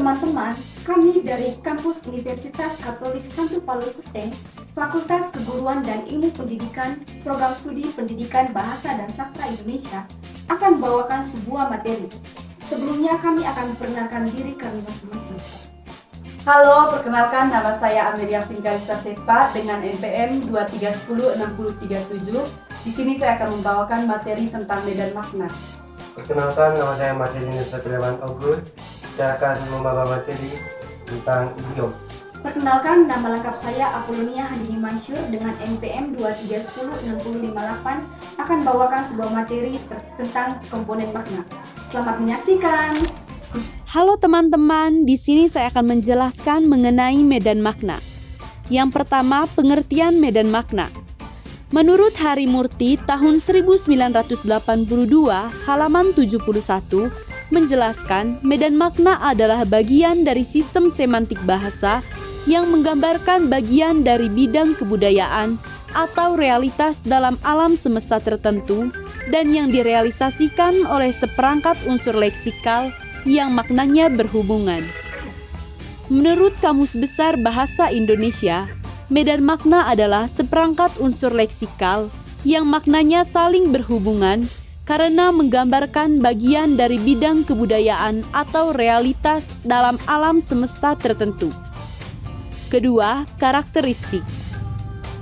teman-teman, kami dari Kampus Universitas Katolik Santo Paulus Ruteng, Fakultas Keguruan dan Ilmu Pendidikan, Program Studi Pendidikan Bahasa dan Sastra Indonesia, akan membawakan sebuah materi. Sebelumnya kami akan memperkenalkan diri kami masing-masing. Halo, perkenalkan nama saya Amelia Finkalisa Sepa dengan NPM 23106037. Di sini saya akan membawakan materi tentang medan makna. Perkenalkan, nama saya Marcelinus Satriawan Ogur. Saya akan membawa materi tentang idiom. Perkenalkan, nama lengkap saya Apolonia Handini Mansyur dengan NPM 23106058 akan bawakan sebuah materi tentang komponen makna. Selamat menyaksikan. Halo teman-teman, di sini saya akan menjelaskan mengenai medan makna. Yang pertama, pengertian medan makna. Menurut Harimurti tahun 1982 halaman 71 menjelaskan medan makna adalah bagian dari sistem semantik bahasa yang menggambarkan bagian dari bidang kebudayaan atau realitas dalam alam semesta tertentu dan yang direalisasikan oleh seperangkat unsur leksikal yang maknanya berhubungan. Menurut Kamus Besar Bahasa Indonesia, medan makna adalah seperangkat unsur leksikal yang maknanya saling berhubungan karena menggambarkan bagian dari bidang kebudayaan atau realitas dalam alam semesta tertentu. Kedua, karakteristik.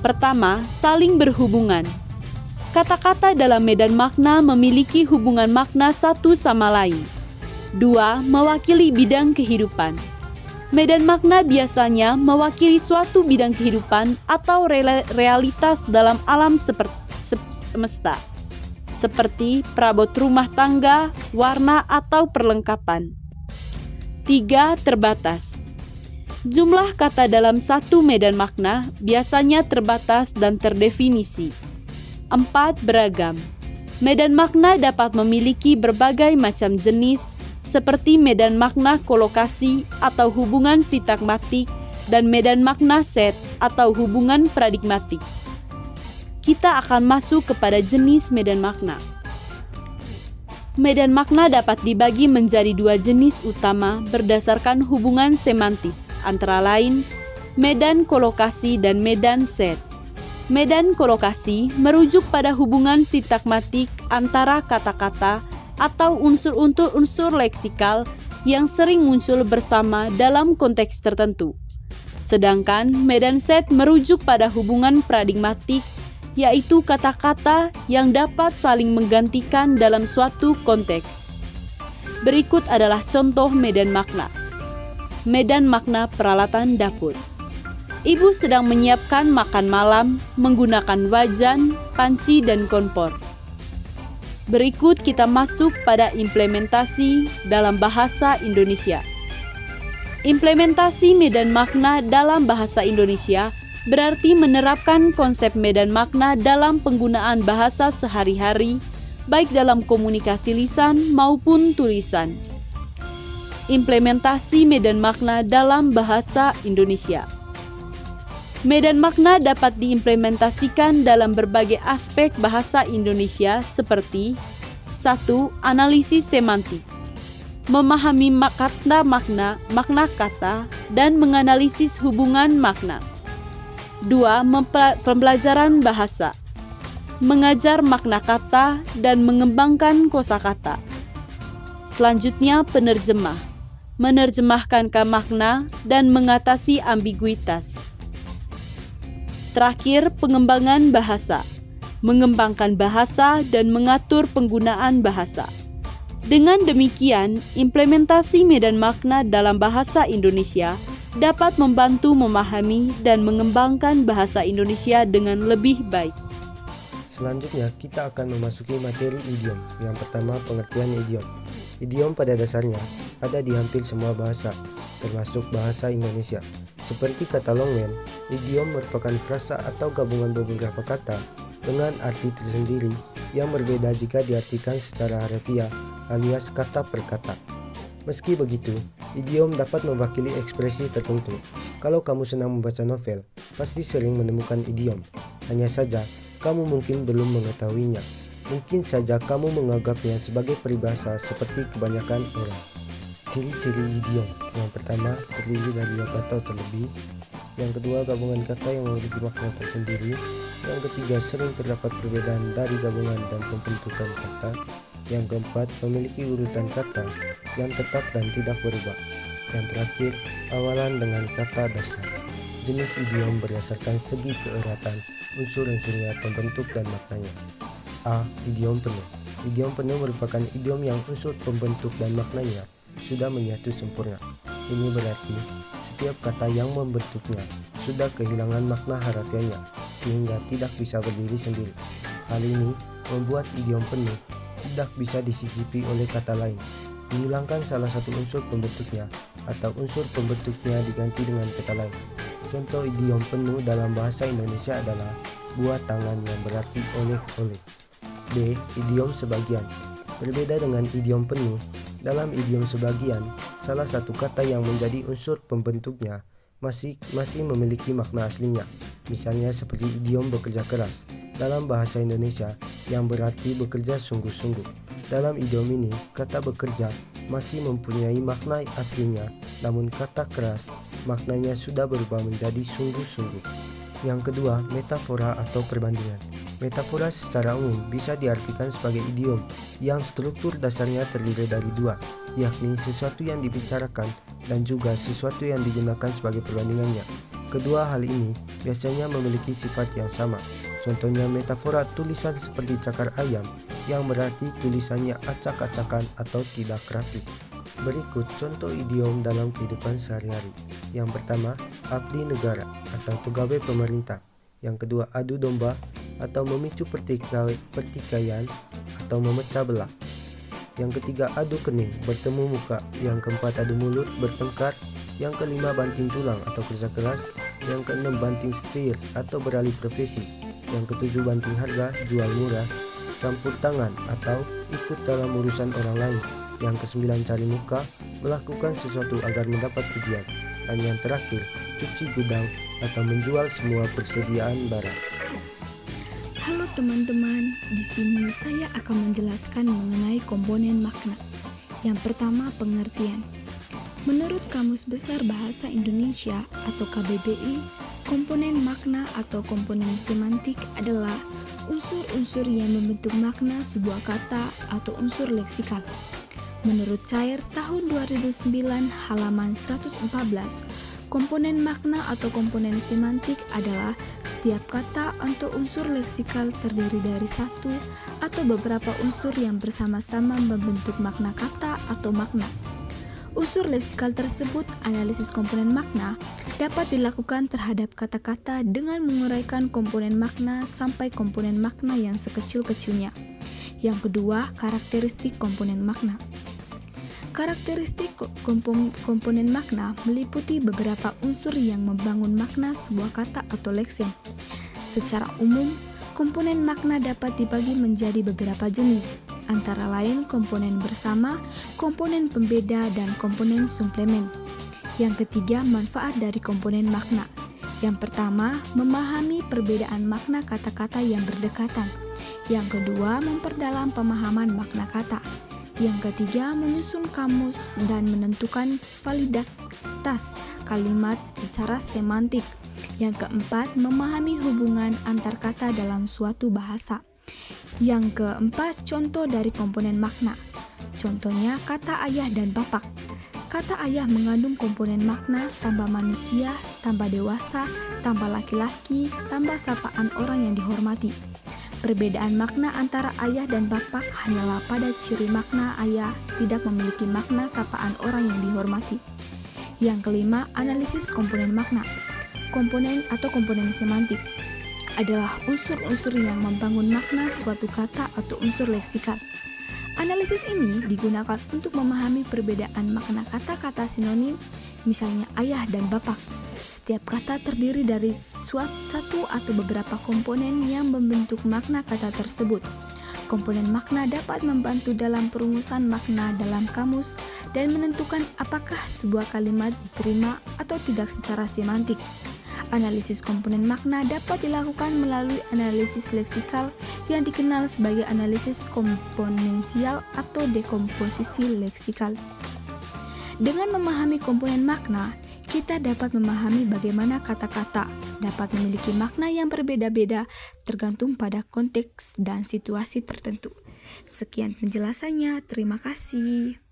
Pertama, saling berhubungan. Kata-kata dalam medan makna memiliki hubungan makna satu sama lain. Dua, mewakili bidang kehidupan. Medan makna biasanya mewakili suatu bidang kehidupan atau realitas dalam alam semesta, seperti perabot rumah tangga, warna, atau perlengkapan. Tiga, terbatas. Jumlah kata dalam satu medan makna biasanya terbatas dan terdefinisi. Empat, beragam. Medan makna dapat memiliki berbagai macam jenis, seperti medan makna kolokasi atau hubungan sintagmatik dan medan makna set atau hubungan paradigmatik. Kita akan masuk kepada jenis medan makna. Medan makna dapat dibagi menjadi dua jenis utama berdasarkan hubungan semantis, antara lain medan kolokasi dan medan set. Medan kolokasi merujuk pada hubungan sintagmatik antara kata-kata atau unsur-unsur leksikal yang sering muncul bersama dalam konteks tertentu. Sedangkan medan set merujuk pada hubungan paradigmatik, yaitu kata-kata yang dapat saling menggantikan dalam suatu konteks. Berikut adalah contoh medan makna. Medan makna peralatan dapur. Ibu sedang menyiapkan makan malam menggunakan wajan, panci, dan kompor. Berikut kita masuk pada implementasi dalam bahasa Indonesia. Implementasi medan makna dalam bahasa Indonesia berarti menerapkan konsep medan makna dalam penggunaan bahasa sehari-hari, baik dalam komunikasi lisan maupun tulisan. Implementasi medan makna dalam bahasa Indonesia. Medan makna dapat diimplementasikan dalam berbagai aspek bahasa Indonesia seperti 1. Analisis semantik. Memahami makna kata, dan menganalisis hubungan makna. 2. Pembelajaran bahasa. Mengajar makna kata dan mengembangkan kosakata. Selanjutnya, penerjemah. Menerjemahkan makna dan mengatasi ambiguitas. Terakhir, pengembangan bahasa. Mengembangkan bahasa dan mengatur penggunaan bahasa. Dengan demikian, implementasi medan makna dalam bahasa Indonesia dapat membantu memahami dan mengembangkan bahasa Indonesia dengan lebih baik. Selanjutnya, kita akan memasuki materi idiom. Yang pertama, pengertian idiom. Idiom pada dasarnya ada di hampir semua bahasa, termasuk bahasa Indonesia. Seperti kata longmen, idiom merupakan frasa atau gabungan beberapa kata dengan arti tersendiri yang berbeda jika diartikan secara harfiah alias kata per kata. Meski begitu, idiom dapat mewakili ekspresi tertentu. Kalau kamu senang membaca novel, pasti sering menemukan idiom. Hanya saja, kamu mungkin belum mengetahuinya. Mungkin saja kamu menganggapnya sebagai peribahasa seperti kebanyakan orang. Ciri-ciri idiom. Yang pertama, terdiri dari dua kata atau lebih. Yang kedua, gabungan kata yang memiliki makna tersendiri. Yang ketiga, sering terdapat perbedaan dari gabungan dan pembentukan kata. Yang keempat, memiliki urutan kata yang tetap dan tidak berubah. Yang terakhir, awalan dengan kata dasar. Jenis idiom berdasarkan segi keeratan, unsur-unsurnya, pembentuk dan maknanya. A. Idiom penuh. Idiom penuh merupakan idiom yang unsur pembentuk dan maknanya sudah menyatu sempurna. Ini berarti setiap kata yang membentuknya sudah kehilangan makna harafiahnya sehingga tidak bisa berdiri sendiri. Hal ini membuat idiom penuh tidak bisa disisipi oleh kata lain. Dihilangkan salah satu unsur pembentuknya atau unsur pembentuknya diganti dengan kata lain. Contoh idiom penuh dalam bahasa Indonesia adalah buah tangan yang berarti oleh-oleh. B. Idiom sebagian. Berbeda dengan idiom penuh, dalam idiom sebagian, salah satu kata yang menjadi unsur pembentuknya masih memiliki makna aslinya. Misalnya seperti idiom bekerja keras dalam bahasa Indonesia yang berarti bekerja sungguh-sungguh. Dalam idiom ini, kata bekerja masih mempunyai makna aslinya, namun kata keras maknanya sudah berubah menjadi sungguh-sungguh. Yang kedua, metafora atau perbandingan. Metafora secara umum bisa diartikan sebagai idiom yang struktur dasarnya terdiri dari dua, yakni sesuatu yang dibicarakan dan juga sesuatu yang digunakan sebagai perbandingannya. Kedua hal ini biasanya memiliki sifat yang sama. Contohnya metafora tulisan seperti cakar ayam yang berarti tulisannya acak-acakan atau tidak rapi. Berikut contoh idiom dalam kehidupan sehari-hari. Yang pertama, abdi negara atau pegawai pemerintah. Yang kedua, adu domba atau memicu pertikaian atau memecah belah. Yang ketiga, adu kening, bertemu muka. Yang keempat, adu mulut, bertengkar. Yang kelima, banting tulang atau kerja keras. Yang keenam, banting setir atau beralih profesi. Yang ketujuh, banting harga, jual murah. Campur tangan atau ikut dalam urusan orang lain. Yang kesembilan, cari muka, melakukan sesuatu agar mendapat pujian. Dan yang terakhir, cuci gudang atau menjual semua persediaan barang. Halo teman-teman, di sini saya akan menjelaskan mengenai komponen makna. Yang pertama, pengertian. Menurut Kamus Besar Bahasa Indonesia atau KBBI, komponen makna atau komponen semantik adalah unsur-unsur yang membentuk makna sebuah kata atau unsur leksikal. Menurut Cair tahun 2009 halaman 114, komponen makna atau komponen semantik adalah setiap kata atau unsur leksikal terdiri dari satu atau beberapa unsur yang bersama-sama membentuk makna kata atau makna. Unsur leksikal tersebut, analisis komponen makna, dapat dilakukan terhadap kata-kata dengan menguraikan komponen makna sampai komponen makna yang sekecil-kecilnya. Yang kedua, karakteristik komponen makna. Karakteristik komponen makna meliputi beberapa unsur yang membangun makna sebuah kata atau leksin. Secara umum, komponen makna dapat dibagi menjadi beberapa jenis, antara lain komponen bersama, komponen pembeda, dan komponen suplemen. Yang ketiga, manfaat dari komponen makna. Yang pertama, memahami perbedaan makna kata-kata yang berdekatan. Yang kedua, memperdalam pemahaman makna kata. Yang ketiga, menyusun kamus dan menentukan validitas kalimat secara semantik. Yang keempat, memahami hubungan antar kata dalam suatu bahasa. Yang keempat, contoh dari komponen makna. Contohnya kata ayah dan bapak. Kata ayah mengandung komponen makna tambah manusia, tambah dewasa, tambah laki-laki, tambah sapaan orang yang dihormati. Perbedaan makna antara ayah dan bapak hanyalah pada ciri makna ayah tidak memiliki makna sapaan orang yang dihormati. Yang kelima, analisis komponen makna. Komponen atau komponen semantik adalah unsur-unsur yang membangun makna suatu kata atau unsur leksikal. Analisis ini digunakan untuk memahami perbedaan makna kata-kata sinonim, misalnya ayah dan bapak. Setiap kata terdiri dari satu atau beberapa komponen yang membentuk makna kata tersebut. Komponen makna dapat membantu dalam perumusan makna dalam kamus dan menentukan apakah sebuah kalimat diterima atau tidak secara semantik. Analisis komponen makna dapat dilakukan melalui analisis leksikal yang dikenal sebagai analisis komponensial atau dekomposisi leksikal. Dengan memahami komponen makna, kita dapat memahami bagaimana kata-kata dapat memiliki makna yang berbeda-beda tergantung pada konteks dan situasi tertentu. Sekian penjelasannya, terima kasih.